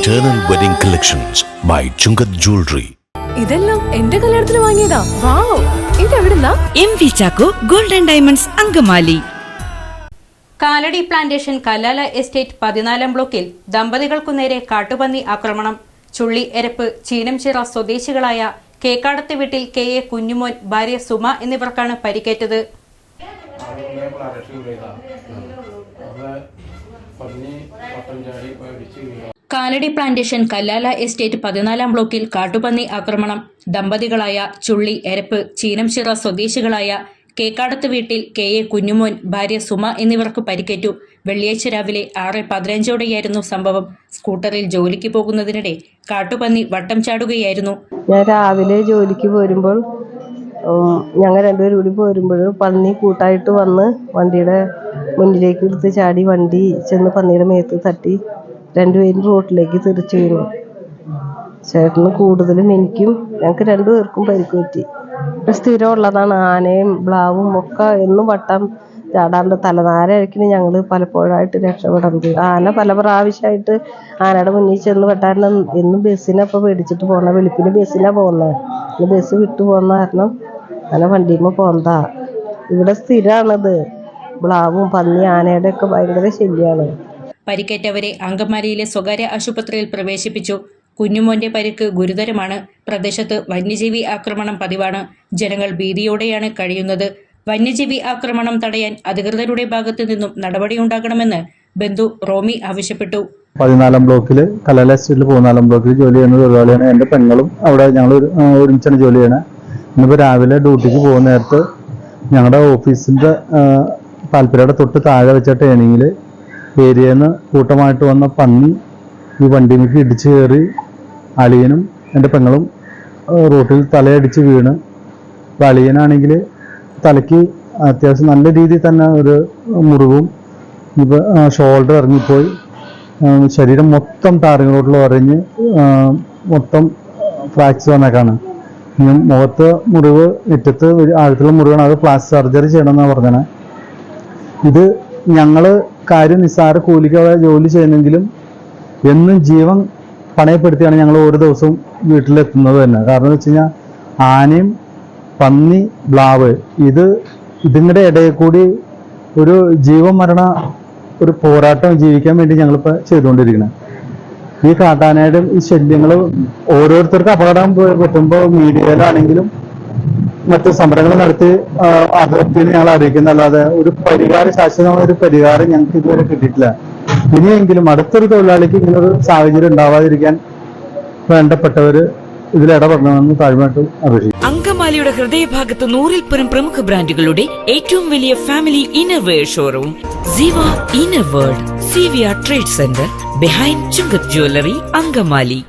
Eternal Wedding Collections by Chungat Jewelry. ഇതെല്ലാം എന്റെ കല്യാണത്തിന് വാങ്ങിയതാ. വാവ്, ഇതെവിടുന്നാ? MV Chacko Gold and Diamonds Angamaly. Kalady plantation Kallala estate 14 ബ്ലോക്കിൽ ദമ്പതികൾക്കു നേരെ കാട്ടുപന്നി ആക്രമണം. ചുള്ളി എരപ്പ് ചീനംചിറ സ്വദേശികളായ കേക്കാടത്ത് വീട്ടിൽ KA കുഞ്ഞുമോൻ, ഭാര്യ സുമ എന്നിവർക്കാണ് പരിക്കേറ്റത്. കാലടി പ്ലാന്റേഷൻ കല്ലാല എസ്റ്റേറ്റ് 14 ബ്ലോക്കിൽ കാട്ടുപന്നി ആക്രമണം. ദമ്പതികളായ ചുള്ളി എരപ്പ് ചീനംചിറ സ്വദേശികളായ കേക്കാടത്ത് വീട്ടിൽ KA കുഞ്ഞുമോൻ, ഭാര്യ സുമ എന്നിവർക്ക് പരിക്കേറ്റു. വെള്ളിയാഴ്ച രാവിലെ 6:15 സംഭവം. സ്കൂട്ടറിൽ ജോലിക്ക് പോകുന്നതിനിടെ കാട്ടുപന്നി വട്ടം ചാടുകയായിരുന്നു. ഞാൻ രാവിലെ ജോലിക്ക് പോരുമ്പോൾ ഞങ്ങൾ രണ്ടുപേരും കൂടി പോരുമ്പോൾ പന്നി കൂട്ടായിട്ട് വന്ന് വണ്ടിയുടെ മുന്നിലേക്ക് എടുത്ത് ചാടി. വണ്ടി ചെന്ന് പന്നിയുടെ മേത്ത് തട്ടി രണ്ടുപേരും റോട്ടിലേക്ക് തെറിച്ചു വീണു. ചേട്ടന് കൂടുതലും എനിക്കും ഞങ്ങൾക്ക് രണ്ടുപേർക്കും പരിക്ക് പറ്റി. സ്ഥിരം ഉള്ളതാണ്. ആനയും ബ്ലാവും ഒക്കെ എന്നും വട്ടം ചാടാണ്ട് തലനാരഴിക്കണി ഞങ്ങൾ പലപ്പോഴായിട്ട് രക്ഷപ്പെടുന്നത്. ആന പല പ്രാവശ്യമായിട്ട് ആനയുടെ മുന്നിൽ ചെന്ന് വെട്ടാൻ എന്നും ബസ്സിനപ്പോൾ മേടിച്ചിട്ട് പോകണം. വെളുപ്പിന് ബസ്സിനാണ് പോകുന്നത്. ബസ് വിട്ടു പോകുന്ന കാരണം ആന വണ്ടിയുമ്പോൾ പോകുന്നതാ. ഇവിടെ സ്ഥിരമാണത്. ബ്ലാവും പന്നി ആനയുടെ ഒക്കെ ഭയങ്കര ശല്യമാണ്. പരിക്കേറ്റവരെ അങ്കമാലിയിലെ സ്വകാര്യ ആശുപത്രിയിൽ പ്രവേശിപ്പിച്ചു. കുഞ്ഞുമോന്റെ പരിക്ക് ഗുരുതരമാണ്. പ്രദേശത്ത് വന്യജീവി ആക്രമണം പതിവാണ്. ജനങ്ങൾ ഭീതിയോടെയാണ് കഴിയുന്നത്. വന്യജീവി ആക്രമണം തടയാൻ അധികൃതരുടെ ഭാഗത്തു നിന്നും നടപടിയുണ്ടാകണമെന്ന് ബന്ധു റോമി ആവശ്യപ്പെട്ടു. 14 ബ്ലോക്കില് കല്ലാല എസ്റ്റേറ്റിൽ 14 ബ്ലോക്കിൽ ജോലി ചെയ്യുന്ന തൊഴിലാളിയാണ്. എൻ്റെ പെങ്ങളും അവിടെ ഞങ്ങൾ ഒരുമിച്ചാണ് ജോലി ചെയ്യണത്. ഇന്നിപ്പോൾ രാവിലെ ഡ്യൂട്ടിക്ക് പോകുന്ന നേരത്ത് ഞങ്ങളുടെ ഓഫീസിൻ്റെ പാൽപ്പരയുടെ തൊട്ട് താഴെ വെച്ച ട്രെയിനിങ്ങിൽ ഏരിയയിൽ നിന്ന് കൂട്ടമായിട്ട് വന്ന പന്നി ഈ വണ്ടിയിലേക്ക് ഇടിച്ചു കയറി അളിയനും എൻ്റെ പെങ്ങളും റോട്ടിൽ തലയടിച്ച് വീണ്. അപ്പോൾ അളിയനാണെങ്കിൽ തലയ്ക്ക് അത്യാവശ്യം നല്ല രീതിയിൽ തന്നെ ഒരു മുറിവും, ഇപ്പോൾ ഷോൾഡർ ഇറങ്ങിപ്പോയി, ശരീരം മൊത്തം ടാറിങ് റോഡിൽ ഉറഞ്ഞ് മൊത്തം ഫ്രാക്ചർ വന്നേക്കാണ്. മുഖത്ത് മുറിവ്, നെറ്റത്ത് ആഴത്തുള്ള മുറിവാണ്. അത് പ്ലാസ്റ്റിക് സർജറി ചെയ്യണമെന്നാണ് പറഞ്ഞത്. ഇത് ഞങ്ങൾ കാര്യം നിസ്സാര കൂലിക്ക് അവിടെ ജോലി ചെയ്യുന്നെങ്കിലും എന്നും ജീവൻ പണയപ്പെടുത്തിയാണ് ഞങ്ങൾ ഓരോ ദിവസവും വീട്ടിലെത്തുന്നത് തന്നെ. കാരണം എന്ന് വെച്ച് കഴിഞ്ഞാൽ ആനയും പന്നി ബ്ലാവ് ഇതിങ്ങളുടെ ഇടയിൽ കൂടി ഒരു ജീവൻ മരണ ഒരു പോരാട്ടം ജീവിക്കാൻ വേണ്ടി ഞങ്ങളിപ്പോൾ ചെയ്തുകൊണ്ടിരിക്കുന്നത്. ഈ കാട്ടാനയുടെ ഈ ശല്യങ്ങൾ ഓരോരുത്തർക്ക് അപകടം പറ്റുമ്പോൾ മീഡിയയിലാണെങ്കിലും മറ്റ് സമരങ്ങൾ നടത്തി അതിർത്തിയിൽ ഞങ്ങൾ അറിയിക്കുന്നല്ലാതെ ഒരു പരിഹാരം, ശാശ്വതമായ ഒരു പരിഹാരം ഞങ്ങൾക്ക് ഇതുവരെ കിട്ടിയിട്ടില്ല. ഇനിയെങ്കിലും അടുത്തൊരു തൊഴിലാളിക്ക് ഇങ്ങനൊരു സാഹചര്യം ഉണ്ടാവാതിരിക്കാൻ വേണ്ടപ്പെട്ടവര് ഇതിൽ ഇടപെടണമെന്ന് താഴ്മയായിട്ട് അപേക്ഷിക്കും. അങ്കമാലിയുടെ ഹൃദയഭാഗത്ത് 100-ൽ-പരം പ്രമുഖ ബ്രാൻഡുകളുടെ ഏറ്റവും വലിയ ഫാമിലി ഇന്നർവെയർ ഷോറൂം ജീവ inner world, CVR trade centre, behind Chungath jewellery, Angamaly.